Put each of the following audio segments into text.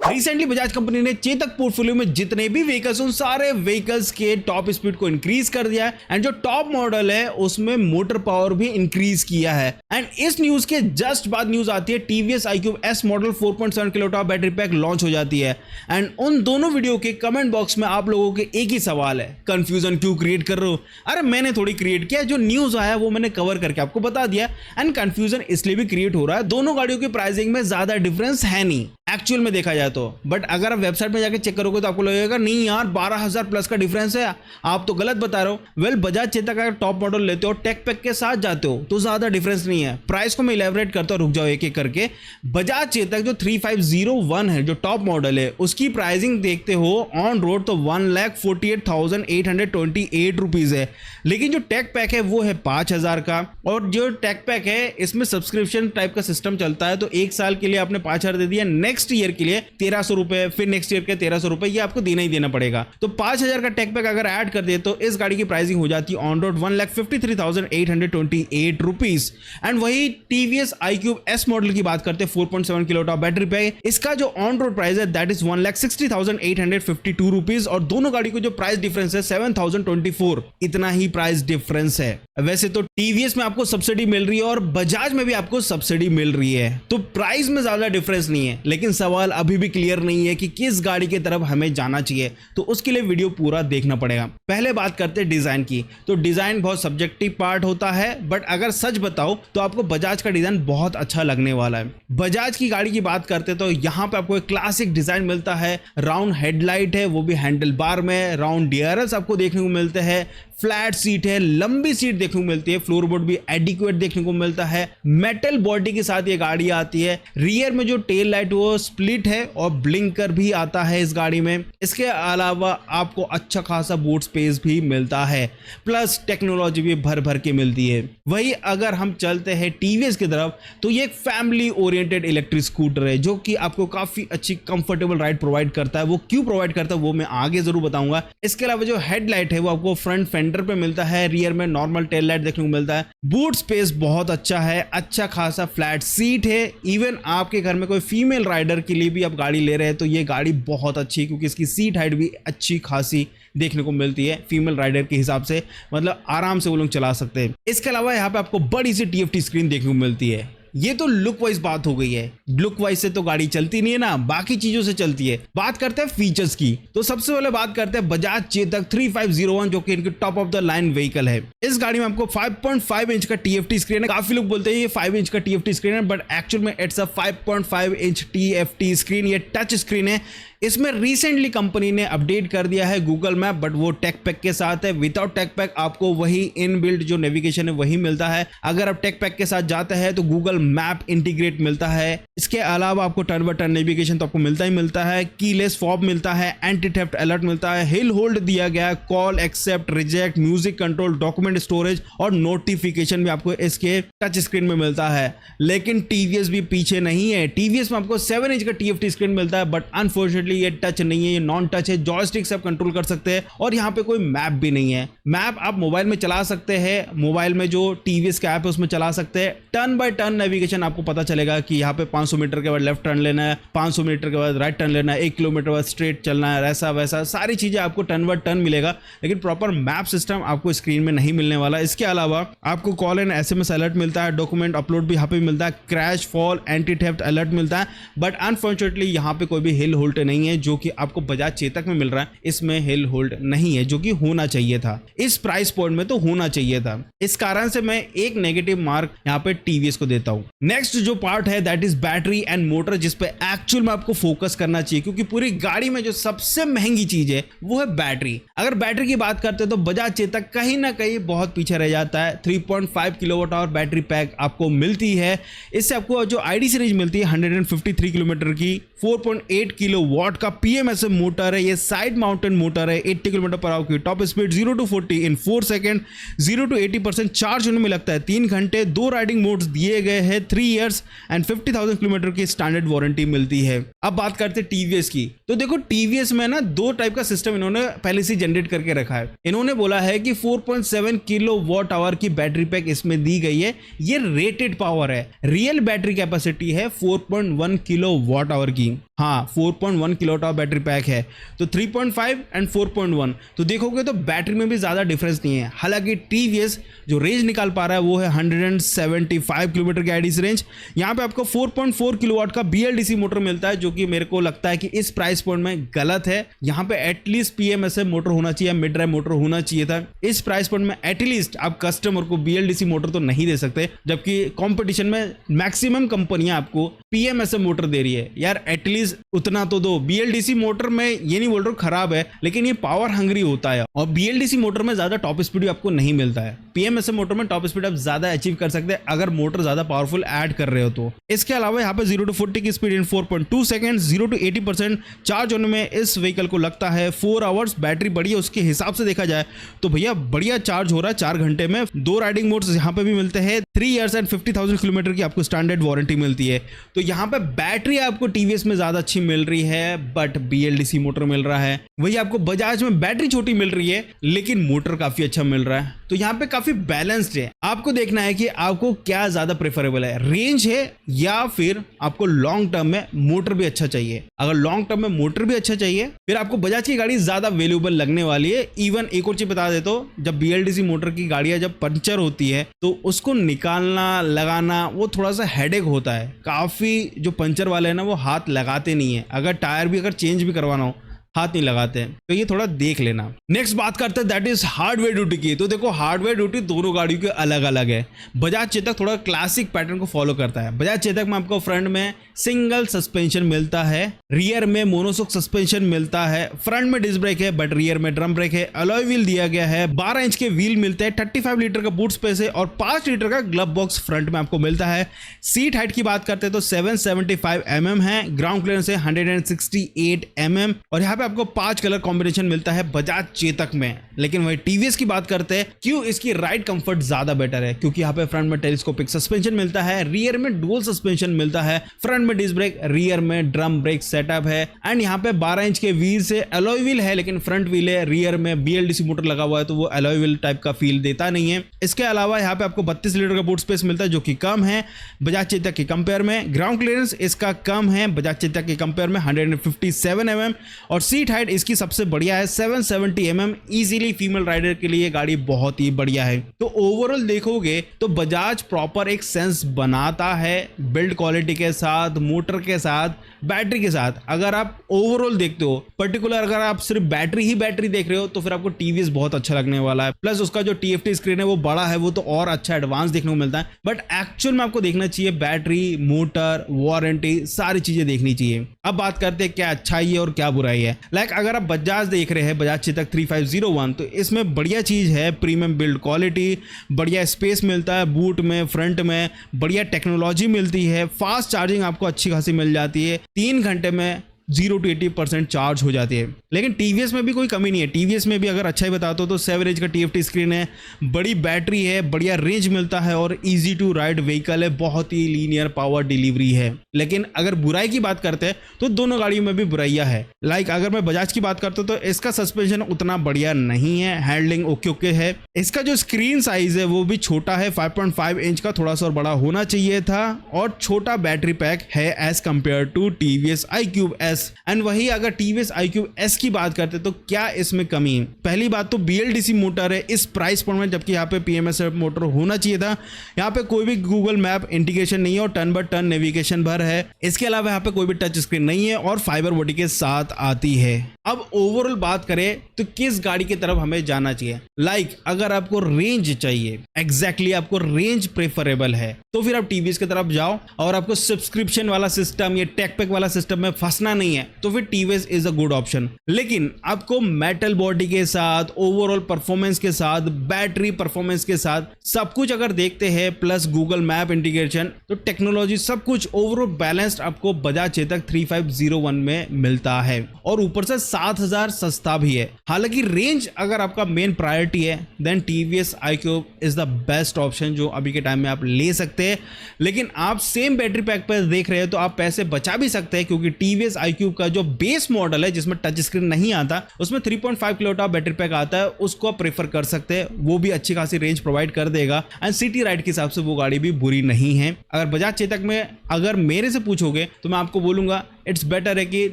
Recently Bajaj company ने Chetak portfolio में जितने भी व्हीकल्स उन सारे व्हीकल्स के टॉप स्पीड को इंक्रीज कर दिया है एंड जो टॉप मॉडल है उसमें मोटर पावर भी इंक्रीज किया है। एंड इस न्यूज के जस्ट बाद न्यूज आती है TVS iQube S model 4.7 kilowatt battery pack launch हो जाती है। एंड उन दोनों वीडियो के कमेंट बॉक्स में आप लोगों के एक ही सवाल है, कंफ्यूजन क्यों क्रिएट कर रहे हो? अरे मैंने थोड़ी क्रिएट किया, जो न्यूज आया वो मैंने कवर करके आपको बता दिया। एंड कंफ्यूजन इसलिए भी क्रिएट हो रहा है, दोनों गाड़ियों की प्राइसिंग में ज्यादा डिफरेंस है नहीं एक्चुअल में देखा जाए तो। बट अगर आप वेबसाइट में जाकर चेक करोगे तो आपको लगेगा नहीं यार 12,000 प्लस का डिफरेंस है, आप तो गलत बता रहे हो। वेल बजाज चेतक अगर टॉप मॉडल लेते हो टेक पैक के साथ जाते हो तो ज्यादा डिफरेंस नहीं है। प्राइस को मैं इलेबोरेट करता हूं, रुक जाओ एक एक करके। बजाज चेतक जो 3501 है जो टॉप मॉडल है उसकी प्राइसिंग देखते हो ऑन रोड तो 1,48,828 रुपीज है, लेकिन जो टेक पैक है वो है 5,000 का। और जो टेक पैक है इसमें सब्सक्रिप्शन टाइप का सिस्टम चलता है, तो एक साल के लिए आपने 5,000 दे दिया, नेक्स्ट ईयर के लिए 1,300 रुपए, फिर नेक्स्ट ईयर के 1,300 रुपए, ये आपको देना ही देना पड़ेगा। तो 5,000 का टेक पैक अगर ऐड कर दे तो इस गाड़ी की प्राइसिंग हो जाती है ऑन रोड 1,53,828 रुपीज। एंड वही टीवीएस iQube S मॉडल की बात करते हैं 4.7 किलोवाट बैटरी पैक, इसका जो ऑन रोड प्राइस है दैट इज 1,60,852 रुपीज और दोनों गाड़ी को जो प्राइस डिफरेंस है 7,024, इतना ही प्राइस डिफरेंस है। वैसे तो टीवीएस में आपको सब्सिडी मिल रही है और बजाज में भी आपको सब्सिडी मिल रही है, तो प्राइस में ज्यादा डिफरेंस नहीं है, लेकिन सवाल अभी भी क्लियर नहीं है कि किस गाड़ी की तरफ हमें जाना चाहिए, तो उसके लिए वीडियो पूरा देखना पड़ेगा। पहले बात करते हैं डिजाइन की, तो डिजाइन बहुत सब्जेक्टिव पार्ट होता है, बट अगर सच बताओ तो आपको बजाज का डिजाइन बहुत अच्छा लगने वाला है। बजाज की गाड़ी की बात करते तो यहाँ पे आपको एक क्लासिक डिजाइन मिलता है, राउंड हेडलाइट है वो भी हैंडल बार में, राउंड डीआरएल्स आपको देखने को मिलते हैं, फ्लैट सीट है, लंबी सीट देखने को मिलती है, फ्लोरबोर्ड भी एडिक्वेट देखने को मिलता है, मेटल बॉडी के साथ ये गाड़ी आती है। रियर में जो टेल लाइट वो स्प्लिट है और ब्लिंकर भी आता है इस गाड़ी में। इसके अलावा आपको अच्छा खासा बूट स्पेस भी मिलता है, प्लस टेक्नोलॉजी भी भर भर के मिलती है। वही अगर हम चलते हैं टीवीएस की तरफ तो ये एक फैमिली ओरिएंटेड इलेक्ट्रिक स्कूटर है जो कि आपको काफी अच्छी कंफर्टेबल राइड प्रोवाइड करता है। वो क्यों प्रोवाइड करता है वो मैं आगे जरूर बताऊंगा। इसके अलावा जो हेडलाइट है वो आपको फ्रंट फेंडर पे मिलता है, रियर में नॉर्मल टेल लाइट देखने को मिलता है, बूट स्पेस बहुत अच्छा है, अच्छा खासा फ्लैट सीट है। इवन आपके घर में कोई फीमेल राइडर के लिए भी आप गाड़ी ले रहे हैं तो ये गाड़ी बहुत अच्छी है क्योंकि इसकी सीट हाइट भी अच्छी खासी देखने को मिलती है फीमेल राइडर के हिसाब से, मतलब आराम से वो लोग चला सकते हैं। इसके अलावा यहाँ पे आपको बड़ी सी टीएफटी स्क्रीन देखने को मिलती है। ये तो लुक वाइज बात हो गई है, लुक वाइज से तो गाड़ी चलती नहीं है ना, बाकी चीजों से चलती है। बात करते हैं फीचर्स की, तो सबसे पहले बात करते हैं बजाज चेतक 3501 जो कि इनकी top of the line vehicle है। इस गाड़ी में आपको 5.5 इंच का टीएफटी स्क्रीन है। काफी लोग बोलते हैं ये 5 इंच का टीएफटी स्क्रीन है, बट एक्चुअल में it's a 5.5 inch TFT screen. ये टच स्क्रीन है। इसमें रिसेंटली कंपनी ने अपडेट कर दिया है गूगल मैप, बट वो टेक पैक के साथ है। विदाउट टेक पैक आपको वही इनबिल्ट जो नेविगेशन है वही मिलता है। अगर आप टेक पैक के साथ जाते हैं तो गूगल मैप इंटीग्रेट मिलता है। इसके अलावा आपको टर्न बाय टर्न नेविगेशन तो आपको मिलता ही मिलता है, कीलेस फॉब मिलता है, एंटी थेफ्ट अलर्ट मिलता है, हिल होल्ड दिया गया है, call accept reject, music control, document storage और नोटिफिकेशन भी आपको इसके टच स्क्रीन में मिलता है। लेकिन टीवीएस भी पीछे नहीं है। टीवीएस में आपको 7 इंच का टीएफटी स्क्रीन मिलता है, बट अनफॉर्चुनेटली ये टच नहीं है, ये नॉन टच है। जॉयस्टिक से आप कंट्रोल कर सकते हैं और यहाँ पे कोई मैप भी नहीं है। मैप आप मोबाइल में चला सकते हैं, मोबाइल में जो टीवीएस का ऐप है उसमें चला सकते हैं। टर्न बाय टर्न नेविगेशन आपको पता चलेगा कि यहाँ पे 500 मीटर के बाद लेफ्ट टर्न लेना है, 500 मीटर के बाद राइट टर्न लेना है, 1 किलोमीटर बाद स्ट्रेट चलना है, ऐसा वैसा सारी चीजें आपको टर्न बाय टर्न मिलेगा, लेकिन प्रॉपर मैप सिस्टम आपको स्क्रीन में नहीं मिलने वाला। इसके अलावा आपको कॉल एंड एसएमएस अलर्ट मिलता है, डॉक्यूमेंट अपलोड भी यहाँ पे मिलता है, crash fall anti theft alert मिलता है, बट अनफॉर्चुनेटली यहाँ पे कोई भी हिल होल्ड नहीं है जो कि आपको बजाज चेतक में मिल रहा है। इसमें हिल होल्ड नहीं है जो कि होना चाहिए था, इस प्राइस पॉइंट में तो होना चाहिए था। इस कारण से मैं एक नेगेटिव मार्क यहाँ पे टीवीएस को देता हूं। नेक्स्ट जो पार्ट है that is battery and motor, जिस पे एक्चुअल में आपको फोकस करना चाहिए क्योंकि पूरी गाड़ी में जो सबसे महंगी चीज है वो है बैटरी। अगर बैटरी की बात करते हैं तो बजाज चेतक कहीं ना कहीं बहुत पीछे रह जाता है। 3.5 किलोवाट आवर बैटरी पैक आपको मिलती है। इससे आपको जो आईडी सीरीज मिलती है 153 किलोमीटर की, 4.8 किलोवाट का पीएमएसएम मोटर है। ये साइड माउंटेन मोटर है, 80 किलोमीटर पर आवर की top speed, 0 to 40 in 4 second, 0 to 80% charge होने में लगता है 3 घंटे। 2 राइडिंग मोड्स दिए गए हैं, 3 इयर्स एंड 50,000 किलोमीटर की स्टैंडर्ड वारंटी मिलती है। अब बात करते हैं टीवीएस की, तो देखो टीवीएस में ना 2 टाइप का सिस्टम इन्होंने पहले से जनरेट करके रखा है। इन्होंने बोला है कि 4.7 किलोवाट आवर की बैटरी पैक इसमें दी गई है। ये रेटेड पावर है, रियल बैटरी कैपेसिटी है 4.1 किलोवाट आवर की। हाँ 4.1 किलोवाट आवर बैटरी पैक है, तो 3.5 एंड 4.1 तो देखोगे तो बैटरी में भी ज़्यादा डिफरेंस नहीं है। हालांकि टीवीएस जो रेंज निकाल पा रहा है वो है 175 किलोमीटर की आईडीसी रेंज। यहाँ पे आपको 4.4 किलोवाट का बीएलडीसी मोटर मिलता है, जो कि मेरे को लगता है कि इस प्राइस पॉइंट में गलत है। यहाँ पे एटलीस्ट पीएमएसएम मोटर होना चाहिए, मिड ड्राइव मोटर होना चाहिए था। इस प्राइस पॉइंट में एटलीस्ट आप कस्टमर को बीएलडीसी मोटर तो नहीं दे सकते, जबकि कंपटीशन में मैक्सिमम कंपनियां आपको पीएमएसएम मोटर दे रही है। यार एटलीस्ट उतना तो दो। बीएलडीसी मोटर में ये नहीं बोल रहा हूं खराब है, लेकिन ये पावर हंग्री होता है और बीएलडीसी मोटर में ज्यादा टॉप स्पीड आपको नहीं मिलता है। पीएमएसएम मोटर में टॉप स्पीड आप ज्यादा अचीव कर सकते हैं अगर मोटर ज्यादा पावरफुल ऐड कर रहे हो तो। इसके अलावा यहाँ पे 0 to 40 की speed in 4.2 second, 0 to 80% charge होने में इस व्हीकल को लगता है 4 आवर्स। बैटरी बड़ी है, उसके हिसाब से देखा जाए तो भैया बढ़िया चार्ज हो रहा है 4 घंटे में। 2 राइडिंग मोड्स यहाँ पे भी मिलते हैं। 3 इयर्स एंड 50,000 किलोमीटर की आपको स्टैंडर्ड वारंटी मिलती है। तो यहाँ पे बैटरी आपको टीवीएस में ज्यादा अच्छी मिल रही है, बट बीएलडीसी मोटर मिल रहा है। वही आपको बजाज में बैटरी छोटी मिल रही है, लेकिन मोटर काफी अच्छा मिल रहा है। तो यहाँ पे काफी बैलेंस्ड है। आपको देखना है कि आपको क्या ज्यादा प्रेफरेबल है, रेंज है या फिर आपको लॉन्ग टर्म में मोटर भी अच्छा चाहिए। अगर लॉन्ग टर्म में मोटर भी अच्छा चाहिए फिर आपको बजाज की गाड़ी ज्यादा वैल्यूएबल लगने वाली है। इवन एक और चीज बता देता हूं, जब बीएलडीसी मोटर की गाड़ियां जब पंचर होती है तो उसको निकालना लगाना वो थोड़ा सा हेडेक होता है। काफी जो पंचर वाले हैं ना वो हाथ लगाते नहीं है, अगर टायर भी अगर चेंज भी करवाना हो हाथ नहीं लगाते हैं, तो ये थोड़ा देख लेना। नेक्स्ट बात करते हैं दैट इज हार्डवेयर ड्यूटी की। तो देखो हार्डवेयर ड्यूटी दोनों गाड़ियों के अलग अलग है। बजाज चेतक थोड़ा क्लासिक पैटर्न को फॉलो करता है। बजाज चेतक में आपको फ्रंट में सिंगल सस्पेंशन मिलता है, रियर में मोनोशॉक सस्पेंशन मिलता है, फ्रंट में डिस्क ब्रेक है बट रियर में ड्रम ब्रेक है, अलॉय व्हील दिया गया है, 12 इंच के व्हील मिलते हैं, 35 लीटर का बूट स्पेस है और 5 लीटर का ग्लव बॉक्स फ्रंट में आपको मिलता है। सीट हाइट की बात करते हैं तो 775 mm है, ग्राउंड क्लियरेंस है 168 mm और यहाँ आपको 5 कलर कॉम्बिनेशन मिलता है बजाज चेतक में। लेकिन वही टीवीएस की बात करते हैं, क्यों इसकी राइड कंफर्ट ज्यादा बेटर है, क्योंकि यहाँ पे फ्रंट में टेलीस्कोपिक सस्पेंशन मिलता है, रियर में डुअल सस्पेंशन मिलता है, फ्रंट में डिस्क ब्रेक, रियर में ड्रम ब्रेक सेटअप है एंड यहाँ पे 12 इंच के व्हील से अलॉय व्हील है, लेकिन फ्रंट व्हील है, रियर में बीएलडीसी मोटर लगा हुआ है तो वो अलॉय व्हील टाइप का फील देता नहीं है। इसके अलावा यहाँ पे आपको 32 लीटर का बूट स्पेस मिलता है जो कि कम है बजाज चेतक के कंपेयर में। ग्राउंड क्लियरेंस इसका कम है बजाज चेतक के कंपेयर में 157 mm और सीट हाइट इसकी सबसे बढ़िया है 770 mm। इजीली फीमेल राइडर के लिए गाड़ी बहुत ही बढ़िया है। तो ओवरऑल देखोगे तो बजाज प्रॉपर एक सेंस बनाता है बिल्ड क्वालिटी के साथ, मोटर के साथ, बैटरी के साथ। अगर आप ओवरऑल देखते हो, पर्टिकुलर अगर आप सिर्फ बैटरी ही बैटरी देख रहे हो तो फिर आपको टीवीएस बहुत अच्छा लगने वाला है। प्लस उसका जो टीएफटी स्क्रीन है वो बड़ा है, वो तो और अच्छा एडवांस देखने को मिलता है। बट एक्चुअल में आपको देखना चाहिए बैटरी, मोटर, वारंटी, सारी चीजें देखनी चाहिए। अब बात करते हैं क्या अच्छाई है और क्या बुराई है। लाइक अगर आप बजाज देख रहे हैं, बजाज चेतक 3501, तो इसमें बढ़िया चीज है प्रीमियम बिल्ड क्वालिटी, बढ़िया स्पेस मिलता है बूट में, फ्रंट में बढ़िया टेक्नोलॉजी मिलती है, फास्ट चार्जिंग आपको अच्छी खासी मिल जाती है, 3 घंटे में 0 to 80% चार्ज हो जाती है। लेकिन टीवीएस में भी कोई कमी नहीं है। टीवीएस में भी अगर अच्छा ही बताता हूं तो 7 इंच का टीएफटी स्क्रीन है, बड़ी बैटरी है, बढ़िया रेंज मिलता है और इजी टू राइड व्हीकल है, बहुत ही लीनियर पावर डिलीवरी है। लेकिन अगर बुराई की बात करते हैं तो दोनों गाड़ियों में भी बुराइयां है। लाइक अगर मैं बजाज की बात करता हूं तो इसका सस्पेंशन उतना बढ़िया नहीं है, हैंडलिंग ओके है। इसका जो स्क्रीन साइज है वो भी छोटा है, 5.5 इंच का, थोड़ा सा और बड़ा होना चाहिए था और छोटा बैटरी पैक है as compare to TVS iQube S। And वही अगर टीवीएस iQube S की बात करते तो क्या इसमें कमी है। पहली बात तो बीएलडीसी मोटर है इस प्राइस पॉइंट में, जबकि यहाँ पे पीएमएसएफ मोटर होना चाहिए था। यहाँ पे कोई भी गूगल मैप इंटीग्रेशन नहीं है और टर्न बाय टर्न नेविगेशन भर है। इसके अलावा यहाँ पे कोई भी टच स्क्रीन नहीं है और फाइबर बॉडी के साथ आती है। अब ओवरऑल बात करें तो किस गाड़ी की तरफ हमें जाना चाहिए। लाइक अगर आपको रेंज चाहिए, एग्जैक्टली आपको रेंज प्रेफरेबल है, तो फिर आप टीवीएस की तरफ जाओ। और आपको सब्सक्रिप्शन वाला सिस्टम या टेक पैक वाला सिस्टम में फंसना नहीं है तो फिर TVS is a good option. लेकिन आपको मेटल बॉडी के साथ, ओवरऑल परफॉर्मेंस के साथ, बैटरी परफॉर्मेंस के साथ सब कुछ अगर देखते हैं, प्लस गूगल मैप इंटीग्रेशन, तो टेक्नोलॉजी सब कुछ ओवरऑल बैलेंस्ड आपको बजाज चेतक 3501 में मिलता है। और ऊपर से 7,000 सस्ता भी है। हालांकि रेंज अगर आपका मेन प्रायोरिटी है then TVS iQube is the best option जो अभी के टाइम में आप ले सकते हैं। लेकिन आप सेम बैटरी पैक पर देख रहे हैं तो आप पैसे बचा भी सकते हैं, क्योंकि टीवीएस iQube का जो बेस मॉडल है जिसमें टच स्क्रीन नहीं आता, उसमें 3.5 किलोवाट बैटरी पैक आता है, उसको आप प्रेफर कर सकते हैं। वो भी अच्छी खासी रेंज प्रोवाइड कर देगा एंड सिटी राइड के हिसाब से वो गाड़ी भी बुरी नहीं है। अगर बजाज चेतक में अगर मेरे से पूछोगे तो मैं आपको बोलूंगा इट्स बेटर है कि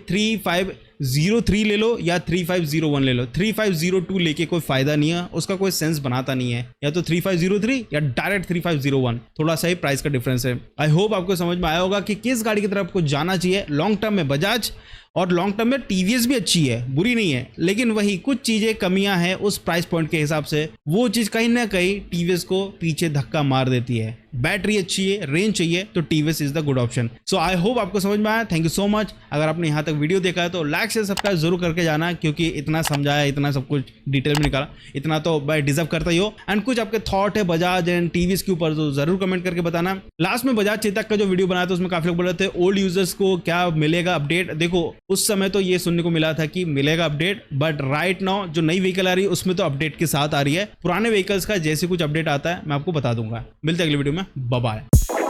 3503 ले लो या 3501 ले लो। 3502 लेके कोई फायदा नहीं है, उसका कोई सेंस बनाता नहीं है। या तो 3503 या डायरेक्ट 3501, थोड़ा सा ही प्राइस का डिफरेंस है। आई होप आपको समझ में आया होगा कि किस गाड़ी की तरफ आपको जाना चाहिए। लॉन्ग टर्म में बजाज और लॉन्ग टर्म में टीवीएस भी अच्छी है, बुरी नहीं है, लेकिन वही कुछ चीजें कमियां हैं उस प्राइस पॉइंट के हिसाब से, वो चीज कहीं ना कहीं टीवीएस को पीछे धक्का मार देती है। बैटरी अच्छी है, रेंज चाहिए तो TVS is the good option. So I hope आपको समझ में आया। Thank you so much. अगर आपने यहाँ तक वीडियो देखा है तो लाइक शेयर सब्सक्राइब जरूर करके जाना, क्योंकि इतना समझाया, इतना सब कुछ डिटेल में निकाला, इतना तो भाई डिजर्व करता ही हो। एंड कुछ आपके थॉट है बजाज एंड टीवीएस के ऊपर तो जरूर कमेंट करके बताना। लास्ट में बजाज चेतक का जो वीडियो बनाया था उसमें काफी लोग बोल रहे थे ओल्ड यूजर्स को क्या मिलेगा अपडेट। देखो उस समय तो ये सुनने को मिला था कि मिलेगा अपडेट, बट राइट नाउ जो नई व्हीकल आ रही है उसमें तो अपडेट के साथ आ रही है। पुराने व्हीकल्स का जैसे कुछ अपडेट आता है मैं आपको बता दूंगा। मिलते हैं अगले वीडियो में, बाय बाय।